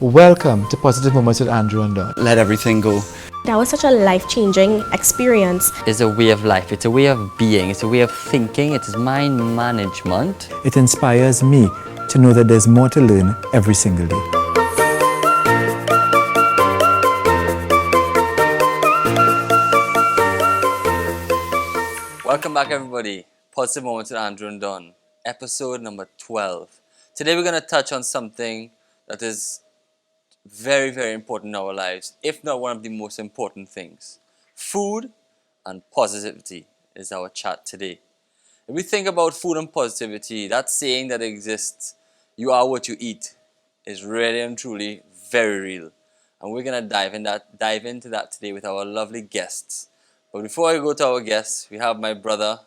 Welcome to Positive Moments with Andrew and Don. Let everything go. That was such a life-changing experience. It's a way of life, it's a way of being, it's a way of thinking, it is mind management. It inspires me to know that there's more to learn every single day. Welcome back, everybody. Positive Moments with Andrew and Don, episode number 12. Today we're going to touch on something that is very, very important in our lives, if not one of the most important things. Food and positivity is our chat today. If we think about food and positivity, that saying that exists, you are what you eat, is really and truly very real. And we're going to dive into that today with our lovely guests. But before I go to our guests, we have my brother,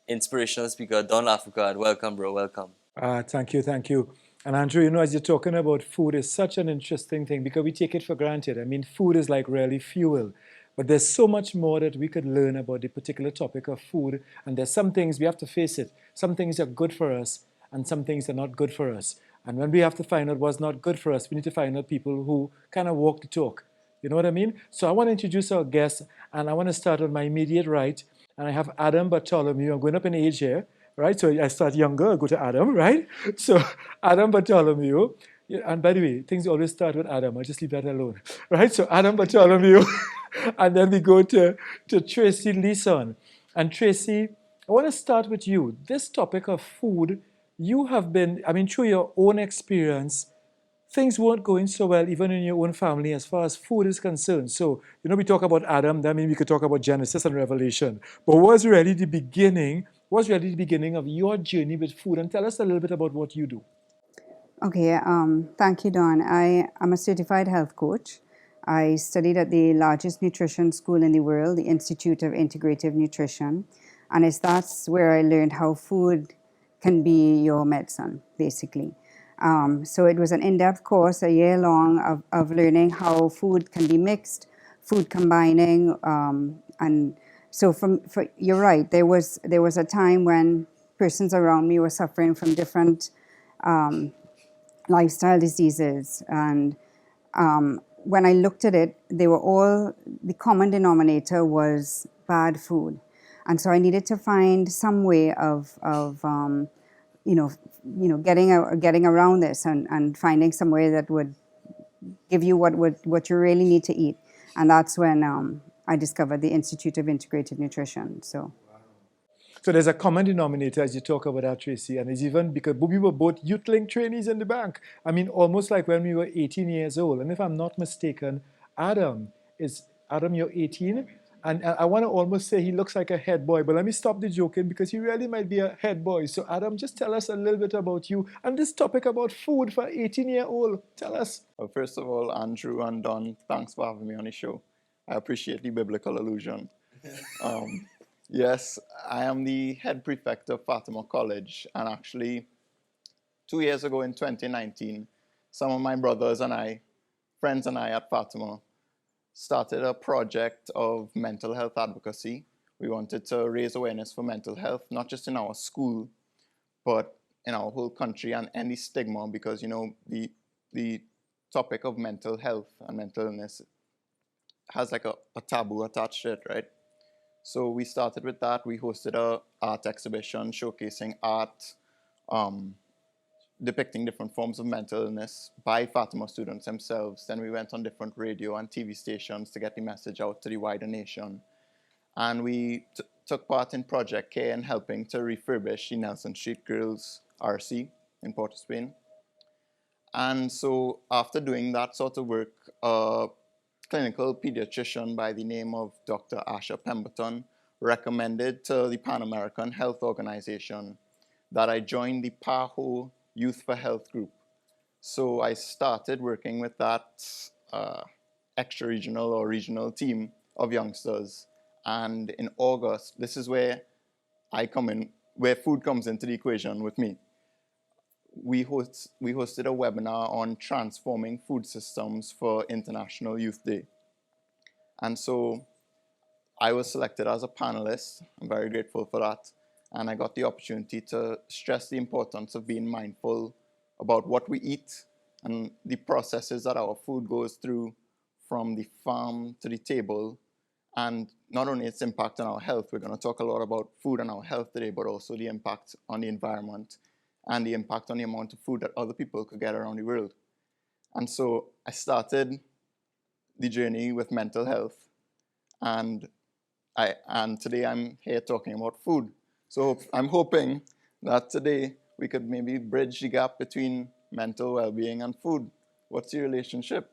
inspirational speaker, Don Africa. Welcome, bro. Welcome. Thank you. And Andrew, as you're talking about food, is such an interesting thing because we take it for granted. I mean, food is like really fuel. But there's so much more that we could learn about the particular topic of food. And there's some things, we have to face it, some things are good for us and some things are not good for us. And when we have to find out what's not good for us, we need to find out people who kind of walk the talk. You know what I mean? So I want to introduce our guests, and I want to start on my immediate right. And I have Adam Bartholomew. I'm going up in age here, right? So I start younger, I go to Adam, right? So Adam Bartholomew. And by the way, things always start with Adam. I'll just leave that alone, right? So Adam Bartholomew. And then we go to Tracy Leeson. And Tracy, I want to start with you. This topic of food, you have been, through your own experience, things weren't going so well even in your own family as far as food is concerned. So, we talk about Adam, that means we could talk about Genesis and Revelation. But what was really the beginning of your journey with food? And tell us a little bit about what you do. Okay, thank you, Don. I am a certified health coach. I studied at the largest nutrition school in the world, the Institute of Integrative Nutrition. And that's where I learned how food can be your medicine, basically. So it was an in-depth course, a year long, of learning how food can be mixed, food combining. And so you're right, there was a time when persons around me were suffering from different lifestyle diseases. And when I looked at it, the common denominator was bad food. And so I needed to find some way of getting around this and finding some way that would give you what you really need to eat. And that's when I discovered the Institute of Integrative Nutrition. So there's a common denominator as you talk about that, Tracy, and it's even because we were both YouthLink trainees in the bank. Almost like when we were 18 years old. And if I'm not mistaken, Adam, you're 18? And I want to almost say he looks like a head boy, but let me stop the joking because he really might be a head boy. So Adam, just tell us a little bit about you and this topic about food for 18-year-old. Tell us. Well, first of all, Andrew and Don, thanks for having me on the show. I appreciate the biblical allusion. Yes, I am the head prefect of Fatima College, and actually 2 years ago in 2019, some of my friends and I at Fatima, started a project of mental health advocacy. We wanted to raise awareness for mental health, not just in our school, but in our whole country, and end the stigma, because the topic of mental health and mental illness has like a taboo attached to it, right? So we started with that. We hosted a art exhibition showcasing art, depicting different forms of mental illness by Fatima students themselves. Then we went on different radio and TV stations to get the message out to the wider nation. And we took part in Project Care in helping to refurbish the Nelson Street Girls RC in Port of Spain. And so after doing that sort of work, a clinical pediatrician by the name of Dr. Asha Pemberton recommended to the Pan American Health Organization that I join the PAHO Youth for Health group. So I started working with that extra-regional or regional team of youngsters. And in August, this is where I come in, where food comes into the equation with me. We hosted a webinar on transforming food systems for International Youth Day. And so I was selected as a panelist. I'm very grateful for that. And I got the opportunity to stress the importance of being mindful about what we eat and the processes that our food goes through from the farm to the table, and not only its impact on our health. We're going to talk a lot about food and our health today, but also the impact on the environment and the impact on the amount of food that other people could get around the world. And so I started the journey with mental health, and today I'm here talking about food. So I'm hoping that today we could maybe bridge the gap between mental well-being and food. What's your relationship?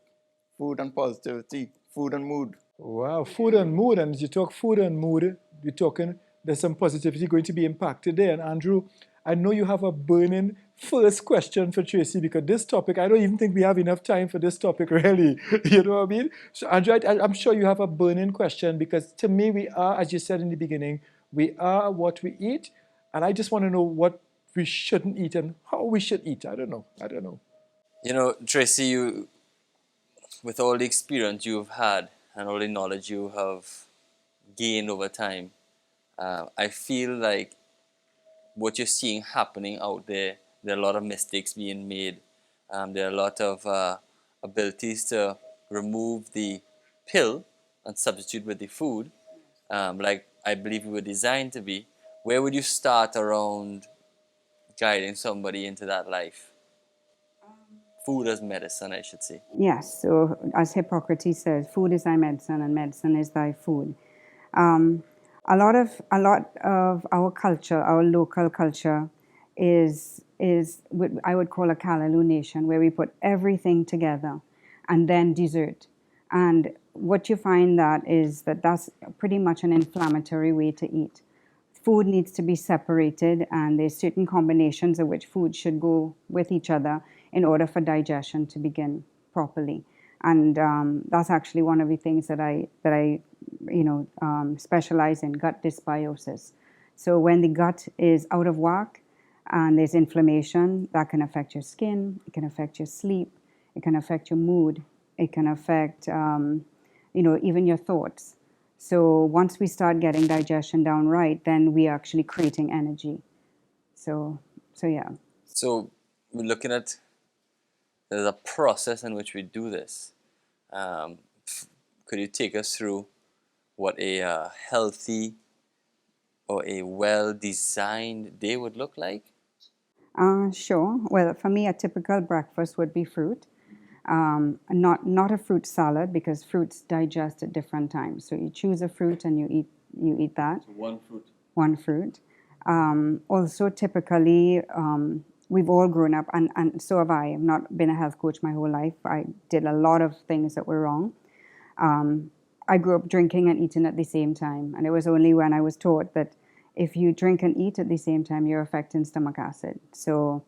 Food and positivity, food and mood. Wow, food and mood. And as you talk food and mood, we're talking, there's some positivity going to be impacted there. And Andrew, I know you have a burning first question for Tracy, because this topic, I don't even think we have enough time for this topic, really. You know what I mean? So, Andrew, I'm sure you have a burning question, because to me, we are, as you said in the beginning, we are what we eat. And I just want to know what we shouldn't eat and how we should eat. I don't know. You know, Tracy, you, with all the experience you've had and all the knowledge you have gained over time, I feel like what you're seeing happening out there, there are a lot of mistakes being made. There are a lot of abilities to remove the pill and substitute with the food, like I believe we were designed to be. Where would you start around guiding somebody into that life? Food as medicine, I should say. Yes, so as Hippocrates says, food is thy medicine and medicine is thy food. Um, a lot of our culture, our local culture, is what I would call a callaloo nation, where we put everything together, and then dessert. And what you find that's pretty much an inflammatory way to eat. Food needs to be separated, and there's certain combinations of which food should go with each other in order for digestion to begin properly. And that's actually one of the things that I specialize in, gut dysbiosis. So when the gut is out of whack and there's inflammation, that can affect your skin, it can affect your sleep, it can affect your mood, it can affect even your thoughts. So once we start getting digestion down right, then we are actually creating energy. So yeah. So we're looking at, there's a process in which we do this. Could you take us through what a healthy or a well-designed day would look like? Sure. Well, for me, a typical breakfast would be fruit. Not a fruit salad, because fruits digest at different times. So you choose a fruit and you eat that. One fruit. One fruit. Also, typically, we've all grown up, and so have I. I've not been a health coach my whole life. I did a lot of things that were wrong. I grew up drinking and eating at the same time, and it was only when I was taught that if you drink and eat at the same time, you're affecting stomach acid. So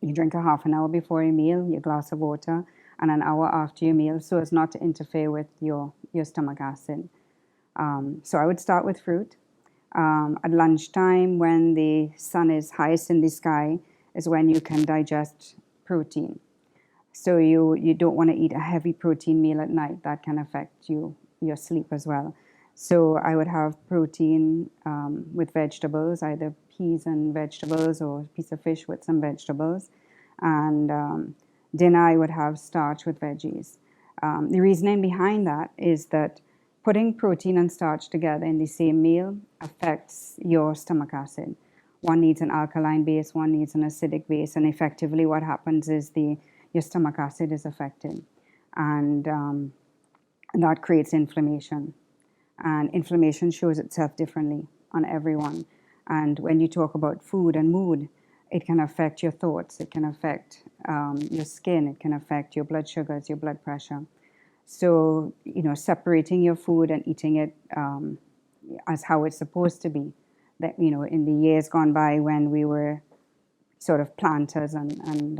you drink a half an hour before your meal, your glass of water, and an hour after your meal, so as not to interfere with your stomach acid. So I would start with fruit. At lunchtime, when the sun is highest in the sky, is when you can digest protein. So you don't want to eat a heavy protein meal at night. That can affect your sleep as well. So I would have protein with vegetables, either peas and vegetables or a piece of fish with some vegetables. And dinner, I would have starch with veggies. The reasoning behind that is that putting protein and starch together in the same meal affects your stomach acid. One needs an alkaline base, one needs an acidic base, and effectively what happens is your stomach acid is affected, and that creates inflammation. And inflammation shows itself differently on everyone. And when you talk about food and mood, it can affect your thoughts, it can affect your skin, it can affect your blood sugars, your blood pressure. So, separating your food and eating it as how it's supposed to be. That, in the years gone by when we were sort of planters and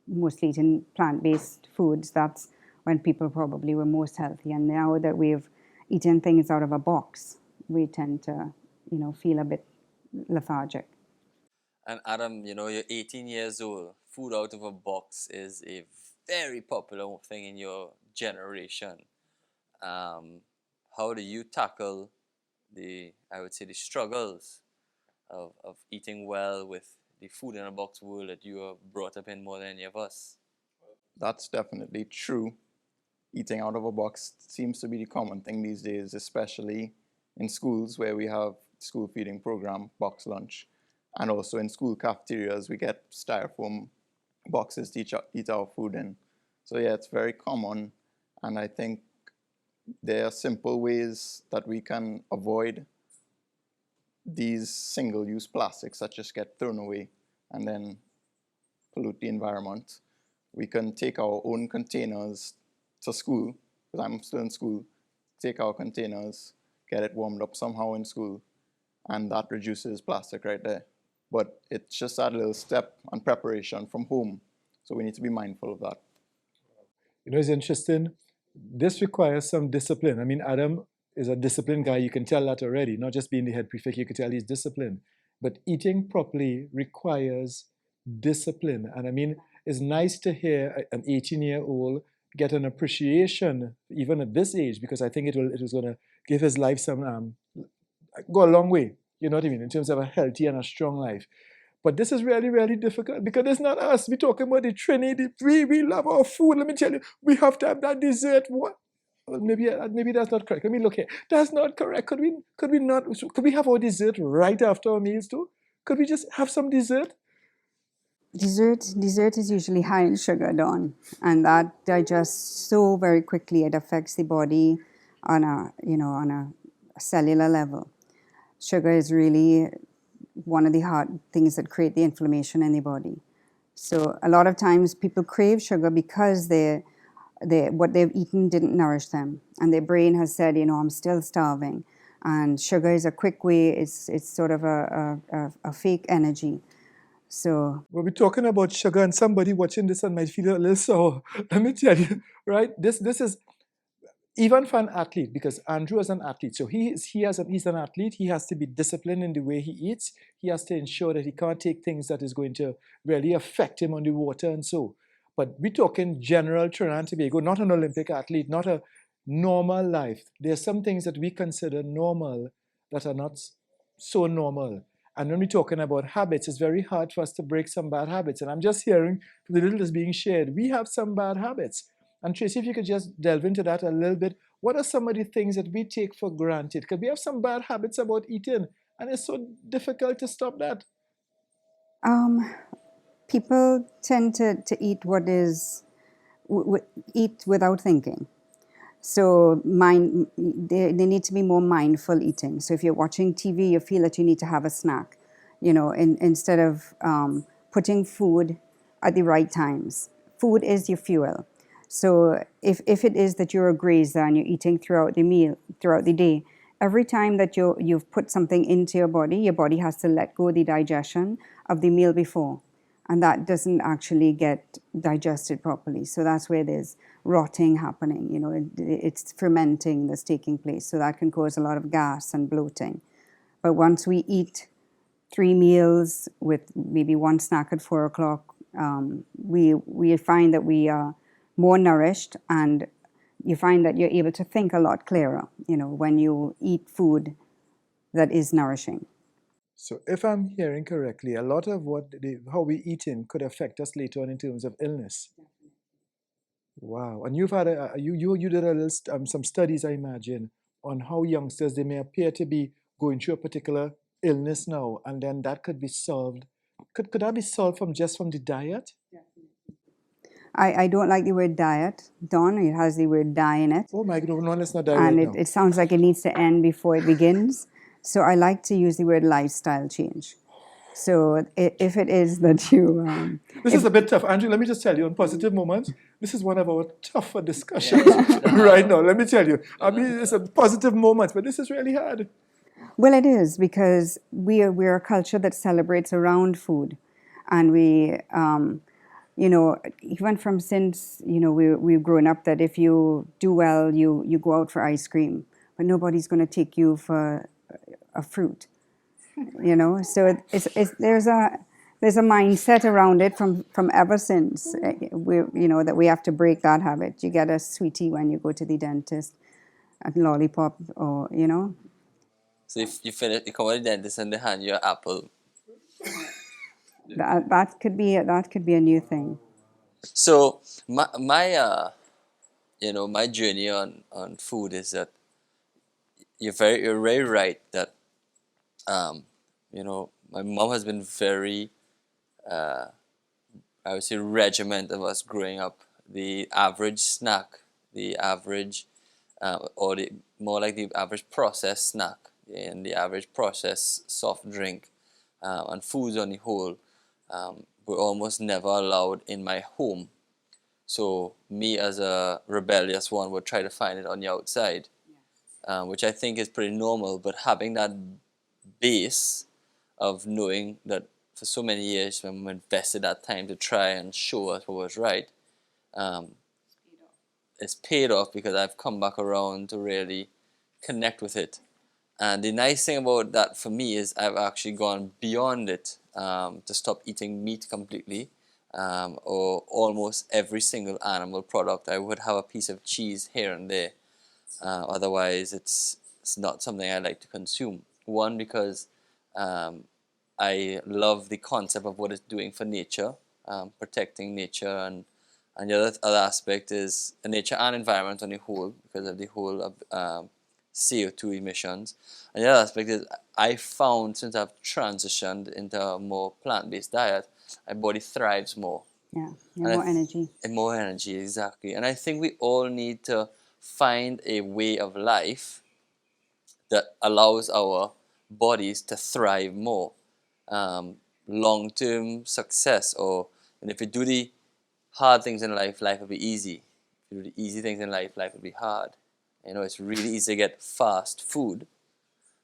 mostly eating plant-based foods, that's when people probably were most healthy. And now that we've eaten things out of a box, we tend to, feel a bit lethargic. And Adam, you're 18 years old. Food out of a box is a very popular thing in your generation. How do you tackle I would say, the struggles of eating well with the food in a box world that you are brought up in more than any of us? that's definitely true. Eating out of a box seems to be the common thing these days, especially in schools where we have school feeding program, box lunch, and also in school cafeterias we get styrofoam boxes to eat our food in. So yeah, it's very common, and I think there are simple ways that we can avoid these single-use plastics that just get thrown away and then pollute the environment. We can take our own containers to school, because I'm still in school, take our containers, get it warmed up somehow in school, and that reduces plastic right there. But it's just that little step and preparation from home. So we need to be mindful of that. You know, it's interesting. This requires some discipline. I mean, Adam is a disciplined guy. You can tell that already. Not just being the head prefect, you can tell he's disciplined. But eating properly requires discipline. And I mean, it's nice to hear an 18-year-old get an appreciation, even at this age, because I think it was going to give his life some, go a long way, you know what I mean, in terms of a healthy and a strong life. But this is really, really difficult because it's not us. We're talking about the Trinity. We love our food. Let me tell you, we have to have that dessert. What? Well, maybe that's not correct. Let me look here. That's not correct. Could we have our dessert right after our meals too? Could we just have some dessert? Dessert is usually high in sugar, Dawn, and that digests so very quickly. It affects the body on a cellular level. Sugar is really one of the hard things that create the inflammation in the body. So a lot of times people crave sugar because what they've eaten didn't nourish them, and their brain has said, I'm still starving. And sugar is a quick way. It's sort of a fake energy. So we'll be talking about sugar, and somebody watching this and might feel a little sour. Let me tell you, right? This is even for an athlete, because Andrew is an athlete. So he's an athlete. He has to be disciplined in the way he eats. He has to ensure that he can't take things that is going to really affect him on the water and so. But we're talking general Trinidad and Tobago, not an Olympic athlete, not a normal life. There are some things that we consider normal that are not so normal. And when we're talking about habits, it's very hard for us to break some bad habits. And I'm just hearing the little that's being shared. We have some bad habits. And Tracy, if you could just delve into that a little bit, what are some of the things that we take for granted? Because we have some bad habits about eating, and it's so difficult to stop that. People tend to eat eat without thinking. So they need to be more mindful eating. So if you're watching TV, you feel that you need to have a snack, instead of putting food at the right times. Food is your fuel. So if it is that you're a grazer and you're eating throughout the day, every time that you've put something into your body has to let go the digestion of the meal before. And that doesn't actually get digested properly. So that's where there's rotting happening. It's fermenting that's taking place. So that can cause a lot of gas and bloating. But once we eat 3 meals with maybe one snack at 4 o'clock, we find that we are more nourished, and you find that you're able to think a lot clearer, when you eat food that is nourishing. So if I'm hearing correctly, a lot of how we eating could affect us later on in terms of illness. Wow. And you've had you did a little, some studies, I imagine, on how youngsters, they may appear to be going through a particular illness now, and then that could be solved. Could that be solved from the diet? I don't like the word diet, Dawn. It has the word die in it. Oh my God, no, let's not die and right now. it sounds like it needs to end before it begins. So I like to use the word lifestyle change. So if it is that you... this is a bit tough. Andrew, let me just tell you, on Positive Moments, this is one of our tougher discussions right now. Let me tell you. I mean, it's a positive moment, but this is really hard. Well, it is, because we're a culture that celebrates around food. And we... even from since, we've grown up that if you do well, you go out for ice cream, but nobody's going to take you for a fruit, So there's a mindset around it from ever since, that we have to break that habit. You get a sweetie when you go to the dentist, a lollipop, or, So if you come to the dentist and they hand you an apple. that could be a new thing. So my my journey on food is that you're very right that my mom has been very I would say regiment of us growing up. The average snack, the average or the more like the average processed snack and the average processed soft drink and foods on the whole were almost never allowed in my home. So me as a rebellious one would try to find it on the outside, which I think is pretty normal. But having that base of knowing that for so many years when we invested that time to try and show us what was right, um, it's paid off because I've come back around to really connect with it. And the nice thing about that for me is I've actually gone beyond it to stop eating meat completely, or almost every single animal product. I would have a piece of cheese here and there. Otherwise, it's not something I like to consume. One, because I love the concept of what it's doing for nature, protecting nature, and the other aspect is the nature and environment on the whole because of the whole of CO2 emissions. And the other aspect is I found since I've transitioned into a more plant-based diet, my body thrives more. Yeah, And more energy. And more energy, exactly. And I think we all need to find a way of life that allows our bodies to thrive more. Long-term success, or and if you do the hard things in life, life will be easy. If you do the easy things in life, life will be hard. It's really easy to get fast food,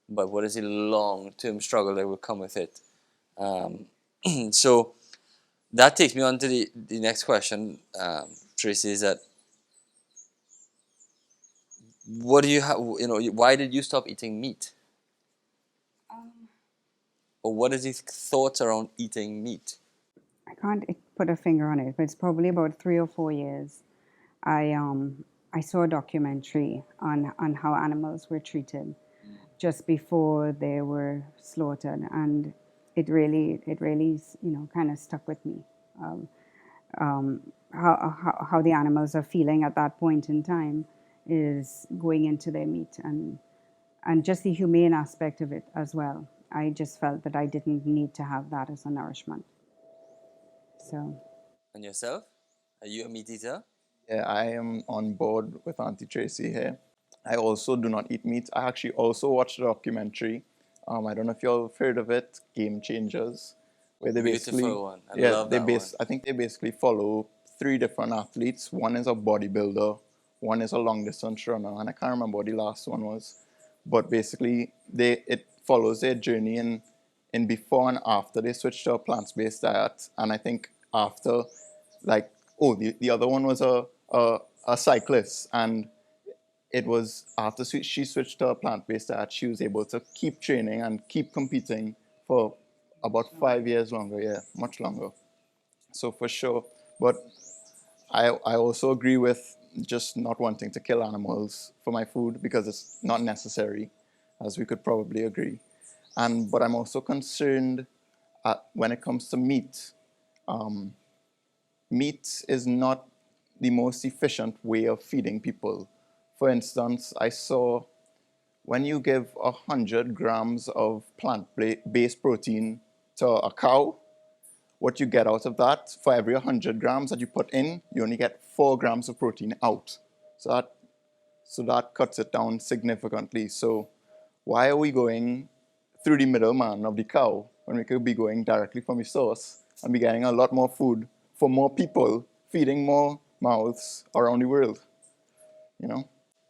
but what is the long-term struggle that will come with it? So that takes me on to the next question, Tracy, is that what do you have, why did you stop eating meat? Or what is the thoughts around eating meat? I can't put a finger on it, but it's probably about 3 or 4 years. I saw a documentary on how animals were treated just before they were slaughtered, and it really kind of stuck with me. How the animals are feeling at that point in time is going into their meat, and just the humane aspect of it as well. I just felt that I didn't need to have that as a nourishment. So And yourself? Are you a meat eater? Yeah, I am on board with Auntie Tracy here. I also do not eat meat. I actually also watched a documentary. I don't know if y'all have heard of it, Game Changers, where they Beautiful basically one. I love that one. I think they basically follow 3 different athletes. One is a bodybuilder, one is a long distance runner, and I can't remember what the last one was. But basically, it follows their journey in before and after they switched to a plant-based diet. And I think after, like, the other one was a cyclist, and it was after she switched to a plant-based diet, she was able to keep training and keep competing for about 5 years longer. Yeah, much longer. So for sure. But I also agree with just not wanting to kill animals for my food because it's not necessary, as we could probably agree. But I'm also concerned when it comes to meat. Meat is not the most efficient way of feeding people. For instance, I saw when you give 100 grams of plant-based protein to a cow, what you get out of that, for every 100 grams that you put in, you only get 4 grams of protein out. So that cuts it down significantly. So why are we going through the middleman of the cow when we could be going directly from the source and be getting a lot more food for more people, feeding more mouths around the world?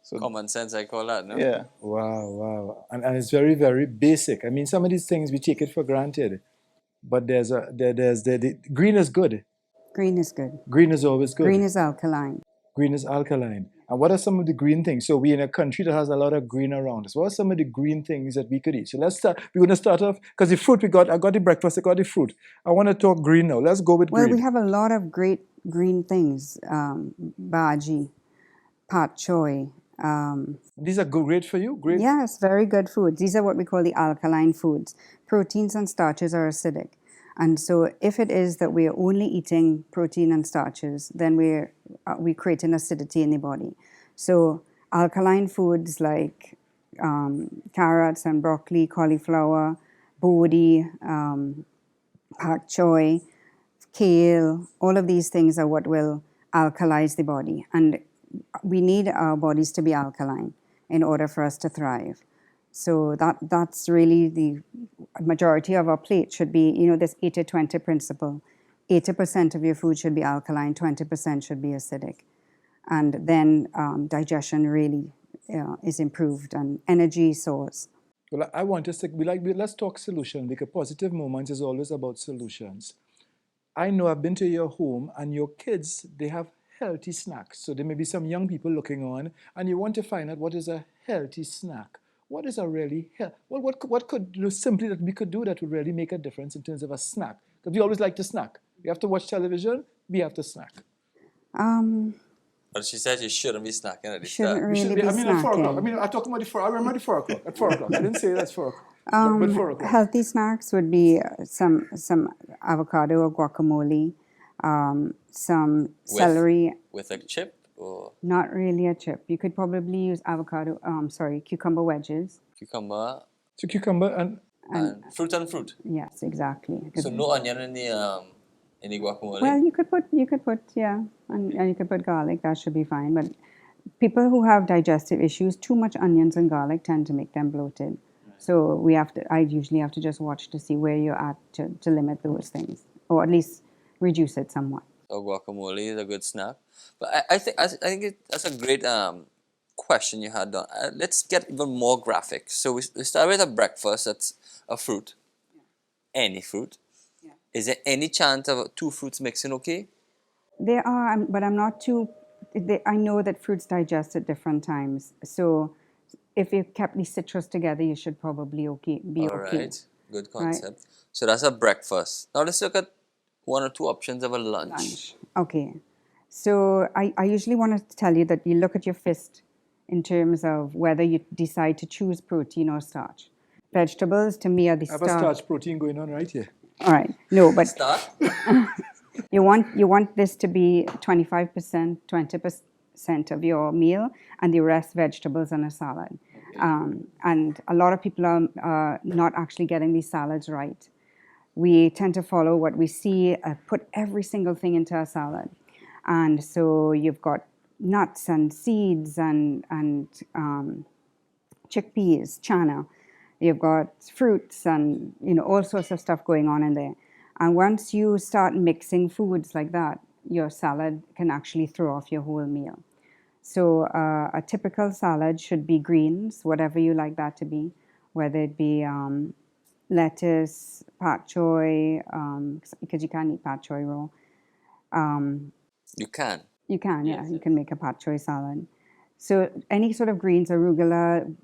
So Common sense, I call that, no? yeah. Wow, wow. And it's very, very basic. I mean, some of these things we take it for granted. But the green is good. green is good. Green is always good. Green is alkaline. Green is alkaline. And what are some of the green things? So we're in a country that has a lot of green around us. What are some of the green things that we could eat? So let's start. We're going to start off because the fruit I got the breakfast, I got the fruit. I want to talk green now. Let's go with Well, green. we have a lot of great green things. Bhaji, pak choy. These are great for you? Great. Yes, very good foods. These are what we call the alkaline foods. Proteins and starches are acidic. And so if it is that we are only eating protein and starches, then we create an acidity in the body. So alkaline foods like carrots and broccoli, cauliflower, bodi, pak choy, kale, all of these things are what will alkalize the body. And we need our bodies to be alkaline in order for us to thrive. So that's really the majority of our plate should be, this 80-20 principle. 80% of your food should be alkaline, 20% should be acidic. And then digestion really is improved and energy soars. Well, I want us to let's talk solution, because Positive Moments is always about solutions. I know I've been to your home and your kids, they have healthy snacks. So there may be some young people looking on and you want to find out what is a healthy snack. What is a really what could simply that we could do that would really make a difference in terms of a snack? Because we always like to snack. We have to watch television, we have to snack. But she said she shouldn't be snacking at the Shouldn't start. really be at 4 o'clock. snacking. I'm talking about the 4. I remember the 4 o'clock. At 4 o'clock. I didn't say that's 4 o'clock. But 4 o'clock. Healthy snacks would be some avocado or guacamole, some celery. With a chip or Not really a chip. You could probably use cucumber wedges. cucumber So cucumber and and fruit. Yes, exactly. So no onion in the guacamole. Well, you could put and you could put garlic. That should be fine. But people who have digestive issues, too much onions and garlic tend to make them bloated. So I usually have to just watch to see where you're at to limit those things, or at least reduce it somewhat. So guacamole is a good snack. But I think that's a great question you had done. Let's get even more graphic. So we start with a breakfast. That's a fruit, any fruit. Yeah. Is there any chance of 2 fruits mixing okay? There are, but I'm not too. I know that fruits digest at different times. So if you kept the citrus together, you should probably be All okay. right, good concept. So that's a breakfast. Now let's look at 1 or 2 options of a lunch. Okay. So I usually want to tell you that you look at your fist in terms of whether you decide to choose protein or starch. Vegetables, to me, are the I have a starch protein going on right here. All right. No, but Start. you want this to be 25%, 20% of your meal, and the rest vegetables and a salad. And a lot of people are not actually getting these salads right. We tend to follow what we see, put every single thing into a salad. And so you've got nuts and seeds and chickpeas, chana. You've got fruits and all sorts of stuff going on in there. And once you start mixing foods like that, your salad can actually throw off your whole meal. So a typical salad should be greens, whatever you like that to be, whether it be lettuce, pak choy, because you can't eat pak choy raw. You can. You can, yeah. You can make a pak choy salad. So any sort of greens, arugula,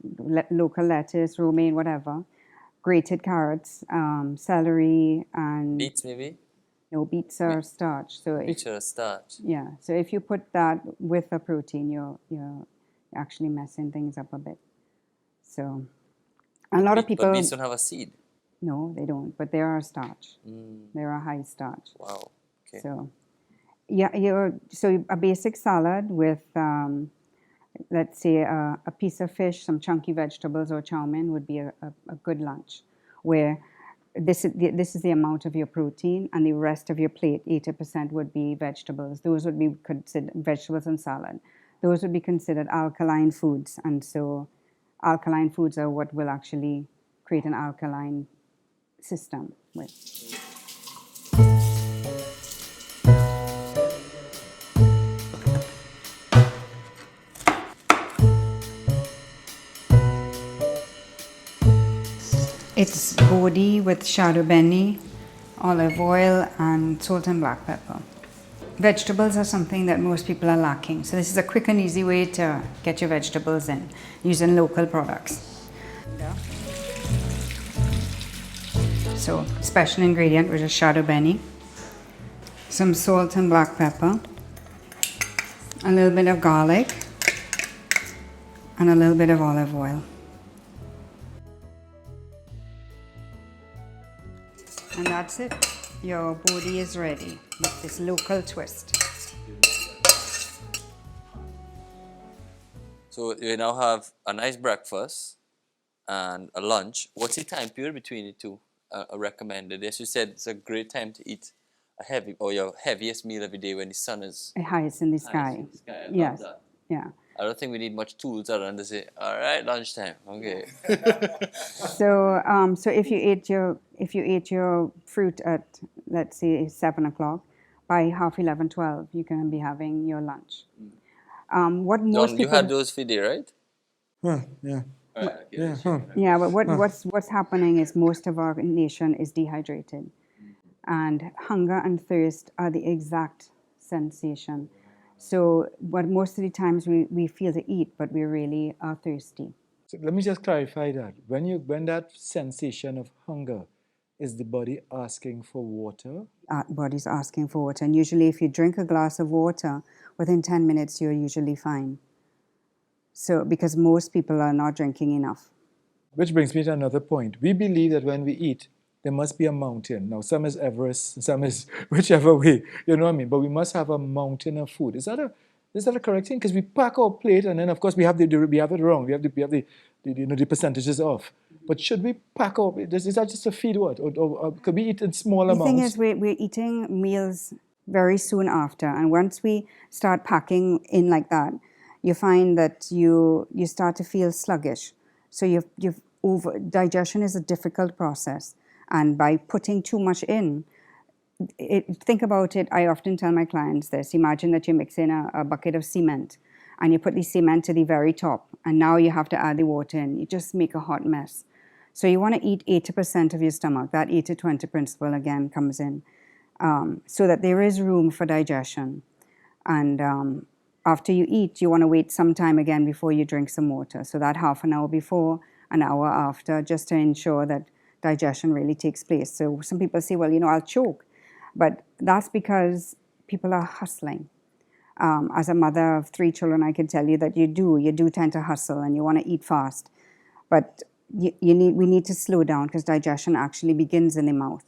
local lettuce, romaine, whatever, grated carrots, celery, and Beets maybe? no, beets are starch. So Beets are a starch. yeah, so if you put that with a protein, you're actually messing things up a bit. So a lot of people. But beets don't have a seed. No, they don't. But they are starch. They are high starch. Wow. Okay. So yeah, so a basic salad with let's say a piece of fish, some chunky vegetables, or chow mein would be a good lunch, where this is the amount of your protein, and the rest of your plate, 80%, would be vegetables. Those would be considered vegetables and salad. Those would be considered alkaline foods, and so alkaline foods are what will actually create an alkaline system with. It's bodi with shado beni, olive oil, and salt and black pepper. Vegetables are something that most people are lacking. So this is a quick and easy way to get your vegetables in using local products. So special ingredient, which is shado beni, some salt and black pepper, a little bit of garlic, and a little bit of olive oil. And that's it. your body is ready with this local twist. So you now have a nice breakfast and a lunch. What's the time period between the two? Recommended. As you said, it's a great time to eat a heavy or your heaviest meal every day when the sun is Highest in the highest sky. in the sky. I love Yes. that. Yeah. I don't think we need much tools other than to say, all right, lunchtime. Okay. So if you ate your fruit at, let's say, 7 o'clock, by half 11, 12, you can be having your lunch. What most John, you people had those for day, right? Huh, yeah. All right, okay, Yeah, let's huh. check. Yeah, but what's happening is most of our nation is dehydrated, and hunger and thirst are the exact sensation. So, what most of the times we feel to eat, but we really are thirsty. So let me just clarify that. When that sensation of hunger, is the body asking for water? Our body's asking for water, and usually, if you drink a glass of water within 10 minutes, you're usually fine. So, because most people are not drinking enough. Which brings me to another point. We believe that when we eat, there must be a mountain. Now, some is Everest, some is whichever way, you know what I mean? But we must have a mountain of food. Is that a correct thing? Because we pack our plate, and then of course we have it wrong. We have the percentages off. But should we pack our? Is that just a feed what? Or could we eat in small The amounts? thing is, we're eating meals very soon after, and once we start packing in like that, you find that you start to feel sluggish. So you've over digestion is a difficult process, and by putting too much in, think about it. I often tell my clients this: imagine that you're mixing a bucket of cement, and you put the cement to the very top, and now you have to add the water in. You just make a hot mess. So you want to eat 80% of your stomach. That 80-20 principle again comes in, so that there is room for digestion. And after you eat, you want to wait some time again before you drink some water. So that half an hour before, an hour after, just to ensure that digestion really takes place. So some people say, well, I'll choke. But that's because people are hustling. As a mother of 3 children, I can tell you that you do tend to hustle and you want to eat fast. But we need to slow down, because digestion actually begins in the mouth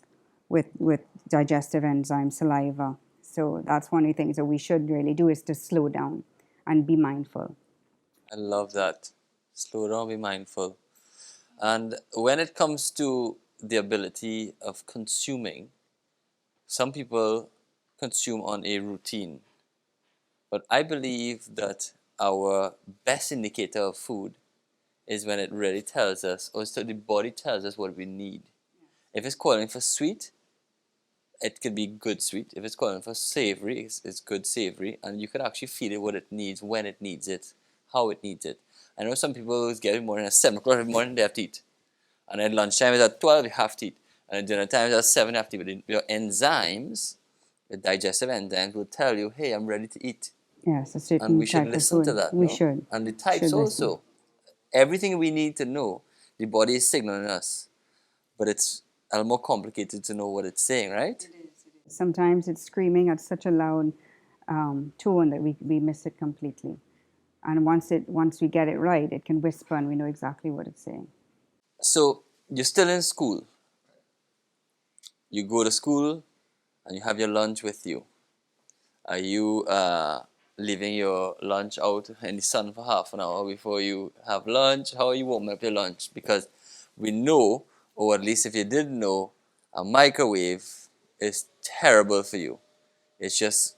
with digestive enzymes, saliva. So that's one of the things that we should really do, is to slow down and be mindful. I love that. Slow down, be mindful. And when it comes to the ability of consuming, some people consume on a routine. But I believe that our best indicator of food is when it really tells us, or so the body tells us what we need. If it's calling for sweet, it could be good sweet. If it's calling for savory, it's good savory. And you could actually feed it what it needs, when it needs it, how it needs it. I know some people get it morning at 7 o'clock in the morning, they have to eat. And then lunchtime is at 12, you have to eat. And then dinner time is at 7, you have to eat. But your enzymes, the digestive enzymes, will tell you, hey, I'm ready to eat. Yes, a certain And we should type listen of food. to that. We no? should. And the types Should also. listen. Everything we need to know, the body is signaling us. But it's a little more complicated to know what it's saying, right? Sometimes it's screaming at such a loud tone that we miss it completely. And once we get it right, it can whisper and we know exactly what it's saying. So you're still in school. You go to school and you have your lunch with you. Are you leaving your lunch out in the sun for half an hour before you have lunch? How are you warming up your lunch? Because we know, or at least if you didn't know, a microwave is terrible for you. It's just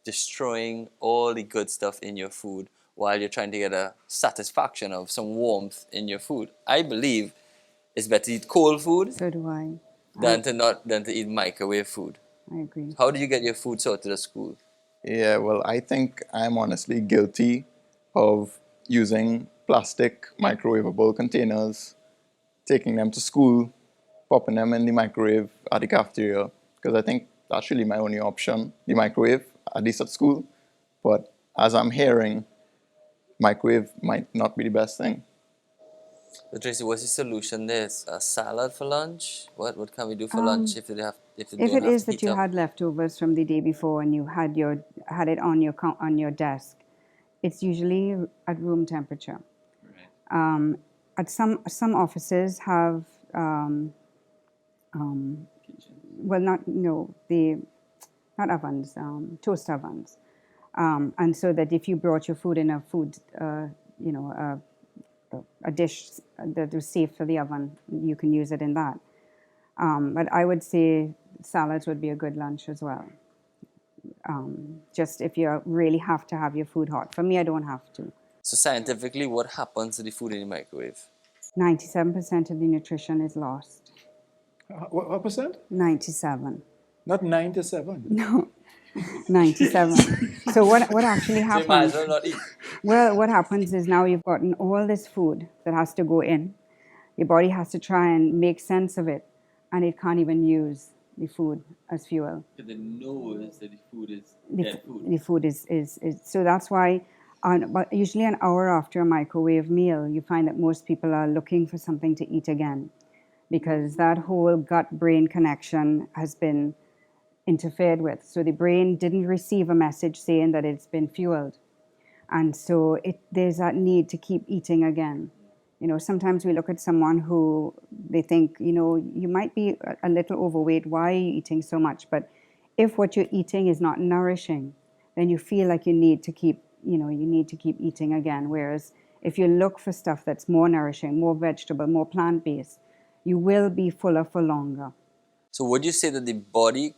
destroying all the good stuff in your food while you're trying to get a satisfaction of some warmth in your food. I believe it's better to eat cold food So do I. than to eat microwave food. I agree. How do you get your food sorted at school? Yeah, well, I think I'm honestly guilty of using plastic microwavable containers, taking them to school, popping them in the microwave at the cafeteria, because I think that's really my only option, the microwave, at least at school. But as I'm hearing, microwave might not be the best thing. So Tracy, what's the solution there? Is a salad for lunch? What can we do for lunch if they If don't it have is to that heat you up? had leftovers from the day before and you had it on your desk, it's usually at room temperature. At some offices have well, not no, the not ovens, toast ovens, and so that if you brought your food in a food, you know, a dish that was safe for the oven, you can use it in that. But I would say salads would be a good lunch as well. Just if you really have to have your food hot. For me, I don't have to. So scientifically, what happens to the food in the microwave? 97% of the nutrition is lost. What percent? 97. Not 9 to 7. No, 97. So what actually So you might happens? as well not eat. Well, what happens is now you've gotten all this food that has to go in. Your body has to try and make sense of it, and it can't even use the food as fuel. Because it knows that the food is The food is so that's why but usually an hour after a microwave meal, you find that most people are looking for something to eat again, because that whole gut-brain connection has been interfered with. So the brain didn't receive a message saying that it's been fueled. And so there's that need to keep eating again. You know, sometimes we look at someone who they think, you know, you might be a little overweight. Why are you eating so much? But if what you're eating is not nourishing, then you feel like you need to keep eating again. Whereas if you look for stuff that's more nourishing, more vegetable, more plant-based, you will be fuller for longer. So would you say that the body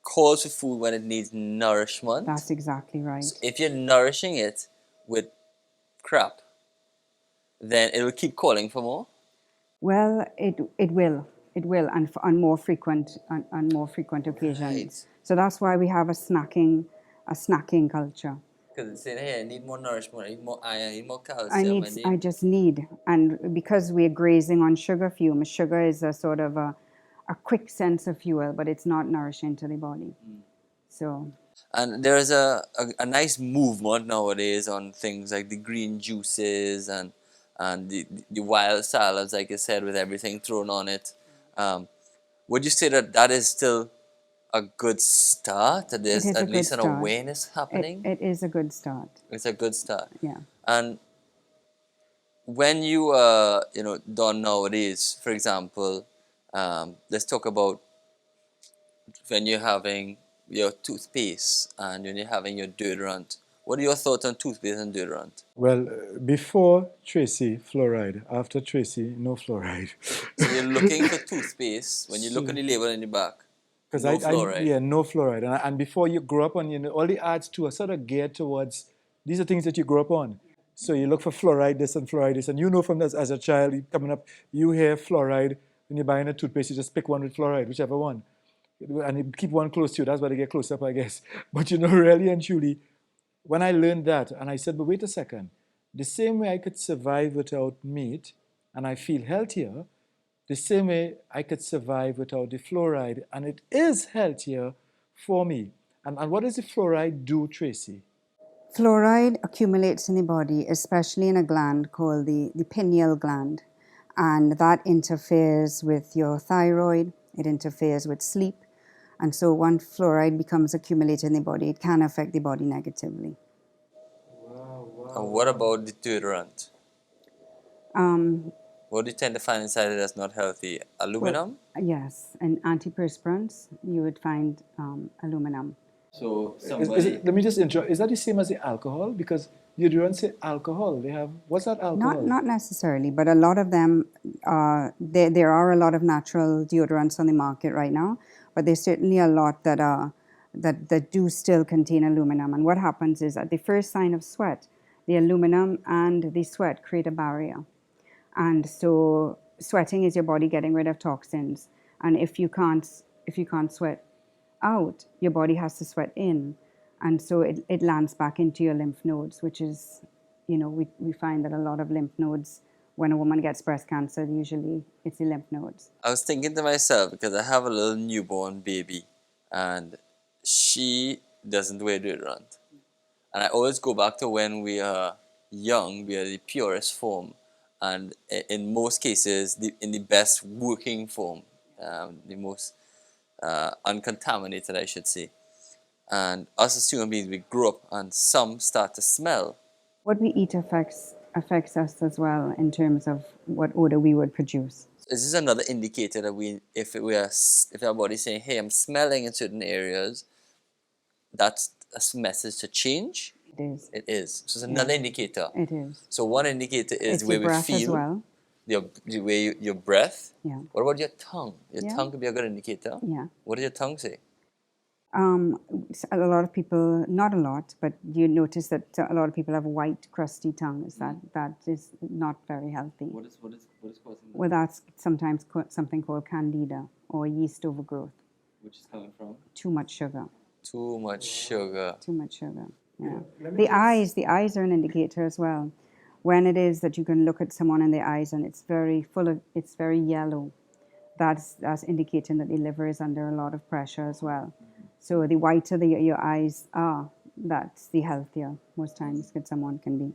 calls for food when it needs nourishment? That's exactly right. So if you're nourishing it with crap, then it will keep calling for more? Well, it will, and on more frequent occasions. Right. So that's why we have a snacking culture. Because it's saying, hey, I need more nourishment, I need more iron, I need more calcium. I just need, and because we're grazing on sugar fumes, sugar is a sort of a quick sense of fuel, but it's not nourishing to the body. So. And there is a nice movement nowadays on things like the green juices and the wild salads, like I said, with everything thrown on it. Would you say that is still a good start? That there's at least an awareness happening? It is a good start. It's a good start. Yeah. And when you done nowadays, for example, let's talk about when you're having your toothpaste and when you're having your deodorant. What are your thoughts on toothpaste and deodorant? Well, before Tracy, fluoride. After Tracy, no fluoride. So you're looking for toothpaste when you look at the label in the back. Because No fluoride. no fluoride. And before you grow up on, all the ads too are sort of geared towards, these are things that you grow up on. So you look for fluoride this and fluoride this. And you know from this, as a child, coming up, you hear fluoride. When you're buying a toothpaste, you just pick one with fluoride, whichever one. And you keep one close to you. That's why they get close up, I guess. But really and truly, when I learned that, and I said, but wait a second, the same way I could survive without meat and I feel healthier, the same way I could survive without the fluoride, and it is healthier for me. And what does the fluoride do, Tracy? Fluoride accumulates in the body, especially in a gland called the pineal gland. And that interferes with your thyroid, it interferes with sleep. And so once fluoride becomes accumulated in the body, it can affect the body negatively. Wow. And what about the deodorant? What do you tend to find inside it that's not healthy? Aluminum? Well, yes, and antiperspirants, you would find aluminum. So Let me just interrupt. Is that the same as the alcohol? Because deodorants say alcohol. They have, what's that alcohol? Not necessarily, but a lot of them, there are a lot of natural deodorants on the market right now, but there's certainly a lot that do still contain aluminum. And what happens is at the first sign of sweat, the aluminum and the sweat create a barrier. And so sweating is your body getting rid of toxins. And if you can't sweat out, your body has to sweat in. And so it lands back into your lymph nodes, which is, we find that a lot of lymph nodes, when a woman gets breast cancer, usually it's the lymph nodes. I was thinking to myself, because I have a little newborn baby and she doesn't wear deodorant. And I always go back to when we are young, we are the purest form. And in most cases, in the best working form, the most uncontaminated, I should say. And us as human beings, we grow up and some start to smell. What we eat affects us as well in terms of what odor we would produce. Is this another indicator that if our body's saying, "Hey, I'm smelling in certain areas," that's a message to change? It is. It is. So it's another indicator. It is. So one indicator is It's where your we breath as feel well. the way your breath. Yeah. What about your tongue? Your Yeah. tongue could be a good indicator. Yeah. What does your tongue say? A lot of people, not a lot, but you notice that a lot of people have white, crusty tongues. That is not very healthy. What is causing that? Well, that's sometimes something called candida or yeast overgrowth. Which is coming from? Too much sugar. Too much sugar. Too much sugar. Yeah. The eyes are an indicator as well. When it is that you can look at someone in the eyes and it's very yellow, that's indicating that the liver is under a lot of pressure as well. So the whiter your eyes are, that's the healthier most times that someone can be.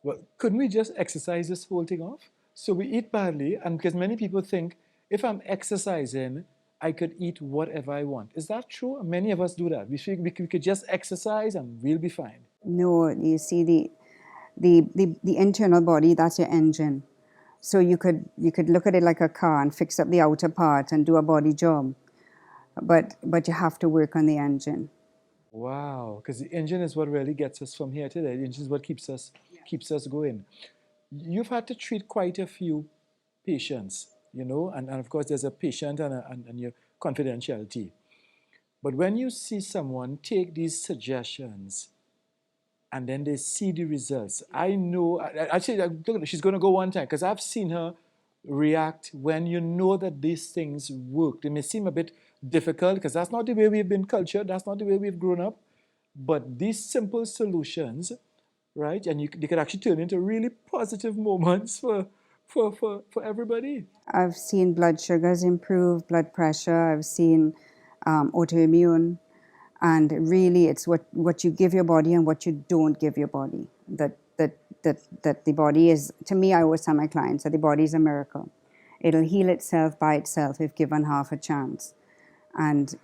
Well, couldn't we just exercise this whole thing off? So we eat badly, and because many people think if I'm exercising, I could eat whatever I want. Is that true? Many of us do that. We think we could just exercise and we'll be fine. No, you see the internal body, that's your engine. So you could look at it like a car and fix up the outer part and do a body job. But you have to work on the engine. Wow, because the engine is what really gets us from here to there. The engine is what keeps us going. You've had to treat quite a few patients, and of course there's a patient and your confidentiality. But when you see someone take these suggestions and then they see the results, I know, actually, she's going to go one time because I've seen her react when you know that these things work. They may seem a bit difficult because that's not the way we've been cultured, that's not the way we've grown up. But these simple solutions, right, and they could actually turn into really positive moments for everybody. I've seen blood sugars improve, blood pressure. I've seen autoimmune, and really, it's what you give your body and what you don't give your body. That the body is. To me, I always tell my clients that the body is a miracle. It'll heal itself by itself if given half a chance. And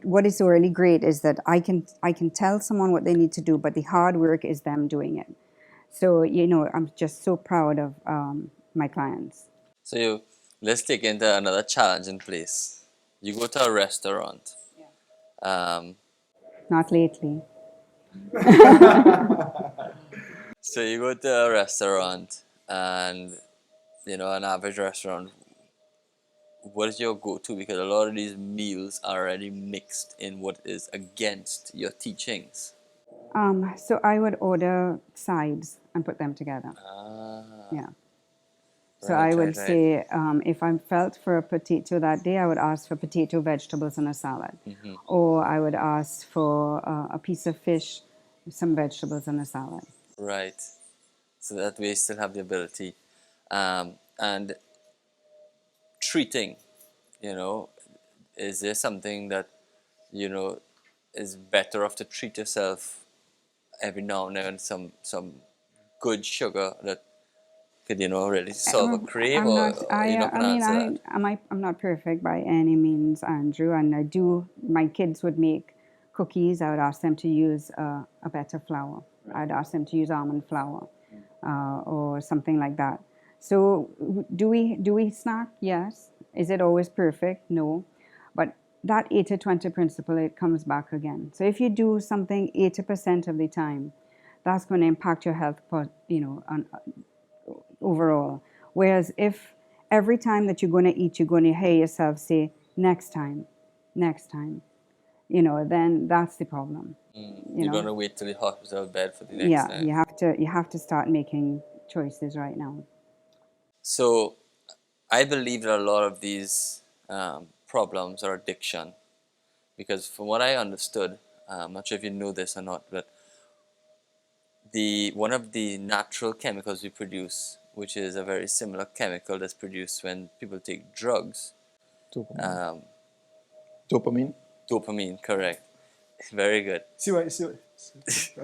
what is really great is that I can tell someone what they need to do, but the hard work is them doing it. So I'm just so proud of my clients. So let's take into another challenging place. You go to a restaurant. Not lately. So you go to a restaurant and an average restaurant, what is your go-to? Because a lot of these meals are already mixed in what is against your teachings. So I would order sides and put them together. Yeah. So I would say if I felt for a potato that day, I would ask for potato, vegetables, and a salad. Mm-hmm. Or I would ask for a piece of fish, some vegetables, and a salad. Right. So that way you still have the ability. And treating, is there something that, is better off to treat yourself every now and then, some good sugar that could, really solve a crave? I'm not perfect by any means, Andrew, and my kids would make cookies. I would ask them to use a better flour. Right. I'd ask them to use almond flour or something like that. So do we snack? Yes. Is it always perfect? No. But that 80-20 principle, it comes back again. So if you do something 80% of the time, that's going to impact your health, overall. Whereas if every time that you're going to eat, you're going to hear yourself say, next time, then that's the problem. You're going to wait till the hospital bed for the next time. You have to start making choices right now. So I believe that a lot of these problems are addiction, because from what I understood, I'm not sure if you know this or not, but one of the natural chemicals we produce, which is a very similar chemical that's produced when people take drugs. Dopamine? Dopamine, correct. Very good. See, I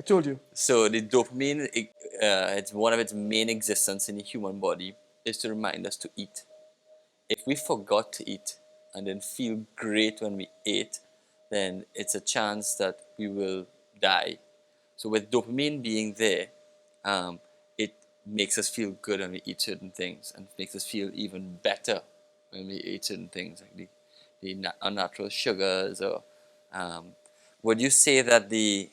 told you. So the dopamine, it's one of its main existence in the human body is to remind us to eat. If we forgot to eat and then feel great when we ate, then it's a chance that we will die. So with dopamine being there, makes us feel good when we eat certain things, and makes us feel even better when we eat certain things, like the unnatural sugars. Or would you say that the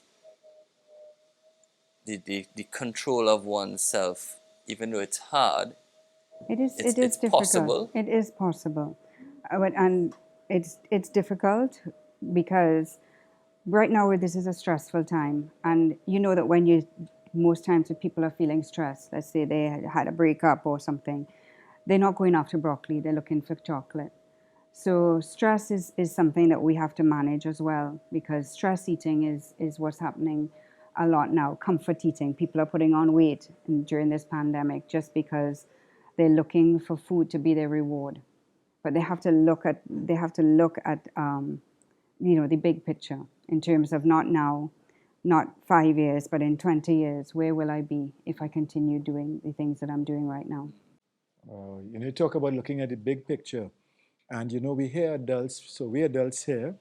control of oneself, even though it's hard, It is it's difficult. possible? It is possible, and it's difficult because right now this is a stressful time, and you know that when you most times when people are feeling stressed, let's say they had a breakup or something, they're not going after broccoli, they're looking for chocolate. So stress is something that we have to manage as well, because stress eating is what's happening a lot now. Comfort eating. People are putting on weight during this pandemic just because they're looking for food to be their reward. But they have to look at the big picture in terms of not now, not 5 years, but in 20 years, where will I be if I continue doing the things that I'm doing right now? You talk about looking at the big picture. And we hear adults, so we adults here,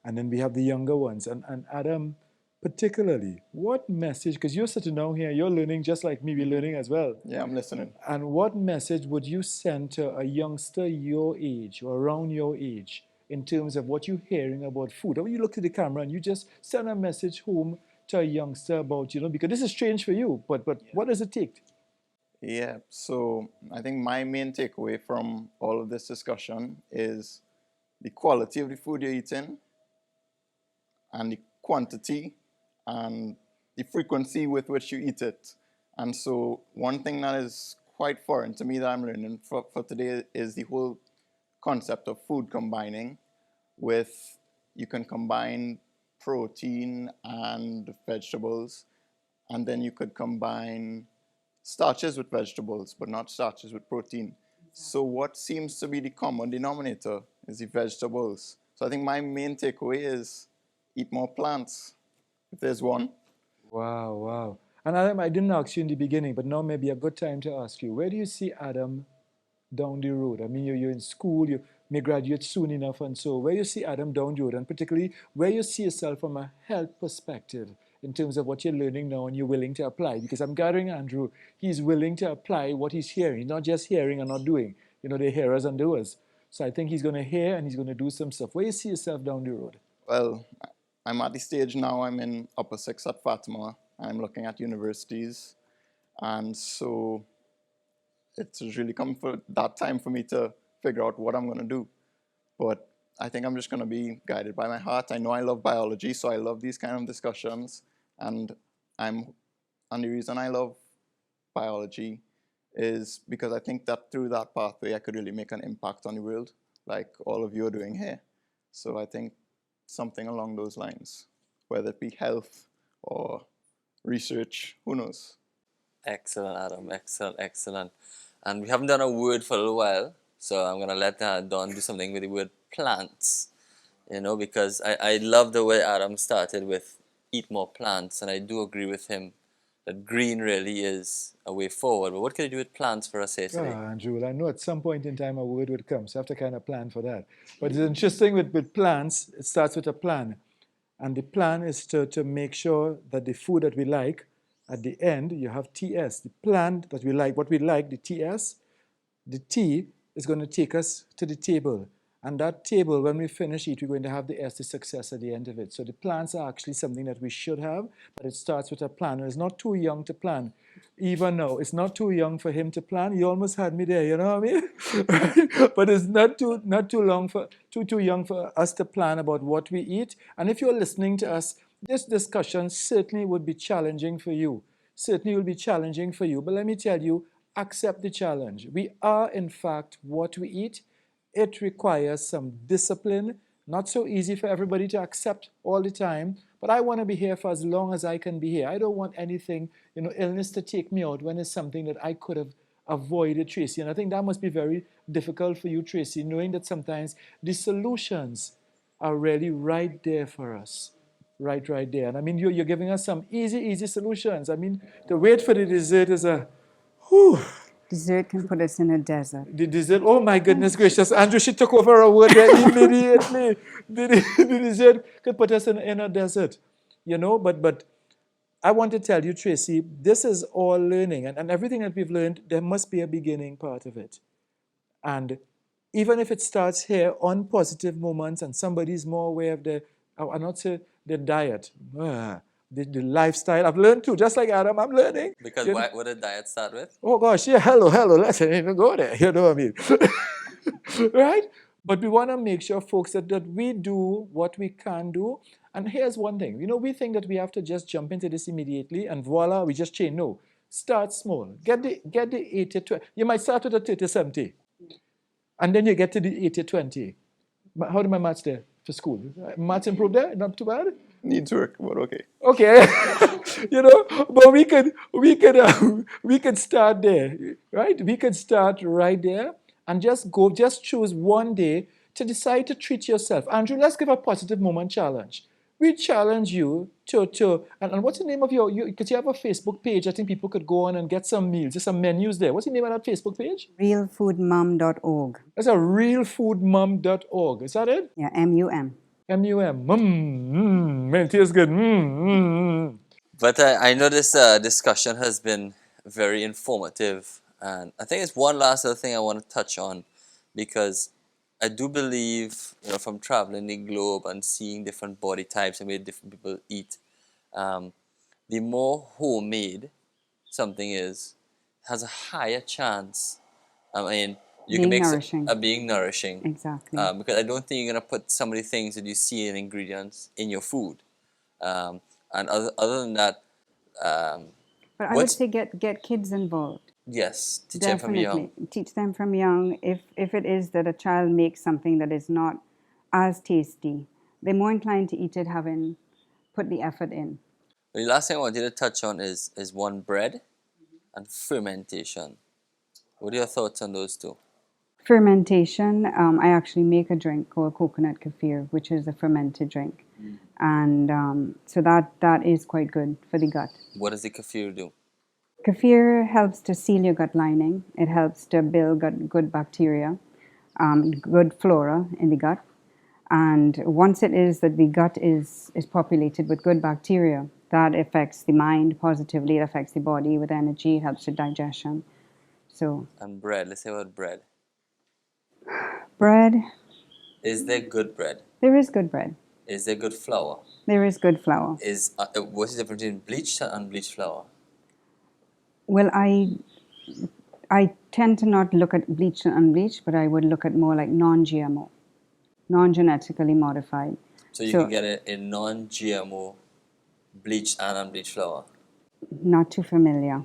and then we have the younger ones. And Adam, particularly, what message, because you're sitting down here, you're learning just like me, we're learning as well. Yeah, I'm listening. And what message would you send to a youngster your age or around your age in terms of what you're hearing about food? Or you look to the camera and you just send a message home to a youngster about, because this is strange for you, but what does it take? Yeah, so I think my main takeaway from all of this discussion is the quality of the food you're eating and the quantity and the frequency with which you eat it. And so one thing that is quite foreign to me that I'm learning for today is the whole concept of food combining with, you can combine protein and vegetables, and then you could combine starches with vegetables, but not starches with protein. So what seems to be the common denominator is the vegetables. So I think my main takeaway is eat more plants, if there's one. Wow, wow. And Adam, I didn't ask you in the beginning, but now may be a good time to ask you, where do you see Adam down the road? I mean, you're in school, you may graduate soon enough, and so where you see Adam down the road, and particularly where you see yourself from a health perspective in terms of what you're learning now and you're willing to apply. Because I'm gathering Andrew, he's willing to apply what he's hearing. He's not just hearing and not doing. They're hearers and doers. So I think he's going to hear and he's going to do some stuff. Where you see yourself down the road? Well, I'm at the stage now, I'm in upper six at Fatima. I'm looking at universities. And so it's really come for that time for me to figure out what I'm going to do. But I think I'm just going to be guided by my heart. I know I love biology, so I love these kind of discussions. And the reason I love biology is because I think that through that pathway, I could really make an impact on the world, like all of you are doing here. So I think something along those lines, whether it be health or research, who knows? Excellent, Adam. Excellent, excellent. And we haven't done a word for a little while, so I'm going to let Don do something with the word plants, because I love the way Adam started with eat more plants, and I do agree with him that green really is a way forward. But what can you do with plants for us here today? Andrew, well, I know at some point in time a word would come, so I have to kind of plan for that. But it's interesting with plants, it starts with a plan. And the plan is to make sure that the food that we like, at the end, you have TS. The plan that we like, what we like, the TS, the T is going to take us to the table. And that table, when we finish it, we're going to have the S, the success at the end of it. So the plans are actually something that we should have, but it starts with a plan. And it's not too young to plan. Even now, it's not too young for him to plan. He almost had me there, you know what I mean? But it's not too young for us to plan about what we eat. And if you're listening to us, this discussion certainly would be challenging for you. Certainly will be challenging for you. But let me tell you, accept the challenge. We are, in fact, what we eat. It requires some discipline. Not so easy for everybody to accept all the time. But I want to be here for as long as I can be here. I don't want anything, illness to take me out when it's something that I could have avoided, Tracy. And I think that must be very difficult for you, Tracy, knowing that sometimes the solutions are really right there for us. Right there. And I mean, you're giving us some easy solutions. I mean, to wait for the dessert is a, whew. Dessert can put us in a desert. The dessert, oh my goodness gracious. Andrew, she took over our word there immediately. The dessert could put us in a desert, but I want to tell you, Tracy, this is all learning. And everything that we've learned, there must be a beginning part of it. And even if it starts here on positive moments and somebody's more aware of I'll not say the diet, the lifestyle. I've learned too, just like Adam, I'm learning. Because You know? what did diet start with? Oh gosh, yeah, hello, let's not even go there. You know what I mean? Right? But we want to make sure, folks, that we do what we can do. And here's one thing. You know, we think that we have to just jump into this immediately and voila, we just change. No. Start small. Get the 80-20. You might start with a 30-70. And then you get to the 80-20. How did my maths there for school? Maths improved there? Not too bad? Needs work, but okay. Okay. You know, but we could start there, right? We could start right there and just choose one day to decide to treat yourself. Andrew, let's give a positive moment challenge. We challenge you and what's the name of because you have a Facebook page. I think people could go on and get some meals, just some menus there. What's the name of that Facebook page? Realfoodmum.org. That's a realfoodmum.org. Is that it? Yeah, MUM. MUM. It tastes good. But I know this discussion has been very informative, and I think it's one last other thing I want to touch on, because I do believe, from traveling the globe and seeing different body types and way different people eat, the more homemade something has a higher chance. You can Being make nourishing. being nourishing. Exactly. Because I don't think you're gonna put some of the things that you see in ingredients in your food. And other than that, But I would say get kids involved. yes, teach them from young. Teach them from young. If it is that a child makes something that is not as tasty, they're more inclined to eat it having put the effort in. The last thing I want you to touch on is one, bread and fermentation. What are your thoughts on those two? Fermentation, I actually make a drink called coconut kefir, which is a fermented drink. And so that is quite good for the gut. What does the kefir do? Kefir helps to seal your gut lining. It helps to build good bacteria, good flora in the gut. And once it is that the gut is populated with good bacteria, that affects the mind positively, it affects the body with energy, it helps with digestion. So, And bread, let's say about bread. bread, Is there good bread? there is good bread. Is there good flour? There is good flour. What's the difference between bleached and unbleached flour? Well, I tend to not look at bleached and unbleached, but I would look at more like non-GMO, non-genetically modified. So you can get a non-GMO bleached and unbleached flour. Not too familiar.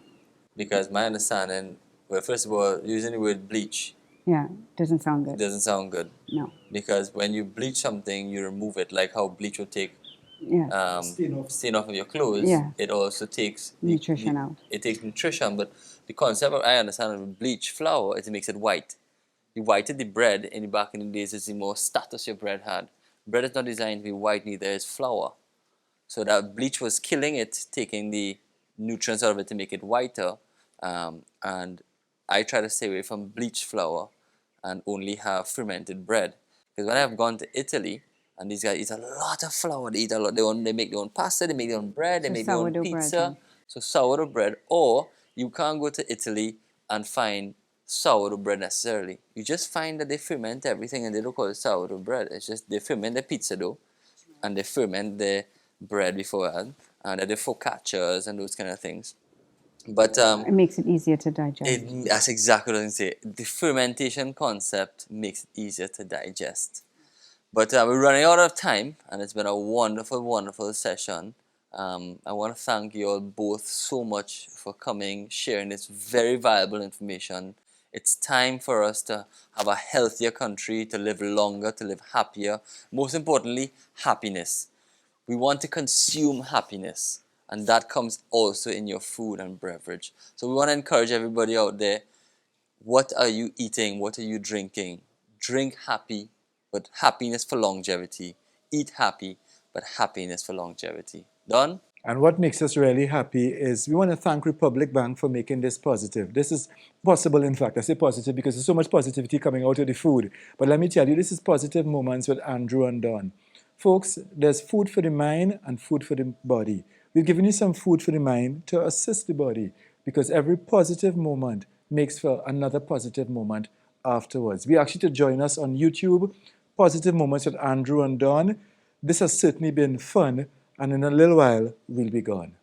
Because my understanding, well, first of all, using the word bleach Yeah, doesn't sound good. doesn't sound good. No. Because when you bleach something, you remove it, like how bleach will take Yeah. Stain off of your clothes. Yeah. It also takes Nutrition out. It takes nutrition, but the concept I understand of bleach flour is it makes it white. The whiter the bread in the back in the days is the more status your bread had. Bread is not designed to be white, neither is flour. So that bleach was killing it, taking the nutrients out of it to make it whiter. And I try to stay away from bleached flour and only have fermented bread. Because when I've gone to Italy, and these guys eat a lot of flour, they eat a lot. They make their own pasta, they make their own bread, they So make their own sourdough bread, pizza. huh? So sourdough bread, or you can't go to Italy and find sourdough bread necessarily. You just find that they ferment everything and they don't call it sourdough bread. It's just they ferment the pizza dough and they ferment the bread beforehand, and the focaccias and those kind of things. But It makes it easier to digest. that's exactly what I was going to say. The fermentation concept makes it easier to digest. But we're running out of time, and it's been a wonderful, wonderful session. I want to thank you all both so much for coming, sharing this very valuable information. It's time for us to have a healthier country, to live longer, to live happier. Most importantly, happiness. We want to consume happiness, and that comes also in your food and beverage. So we want to encourage everybody out there, what are you eating? What are you drinking? Drink happy, but happiness for longevity. Eat happy, but happiness for longevity. Done? And what makes us really happy is we want to thank Republic Bank for making this positive. This is possible, in fact. I say positive because there's so much positivity coming out of the food. But let me tell you, this is Positive Moments with Andrew and Don. Folks, there's food for the mind and food for the body. We've given you some food for the mind to assist the body because every positive moment makes for another positive moment afterwards. We ask you to join us on YouTube, Positive Moments with Andrew and Don. This has certainly been fun, and in a little while, we'll be gone.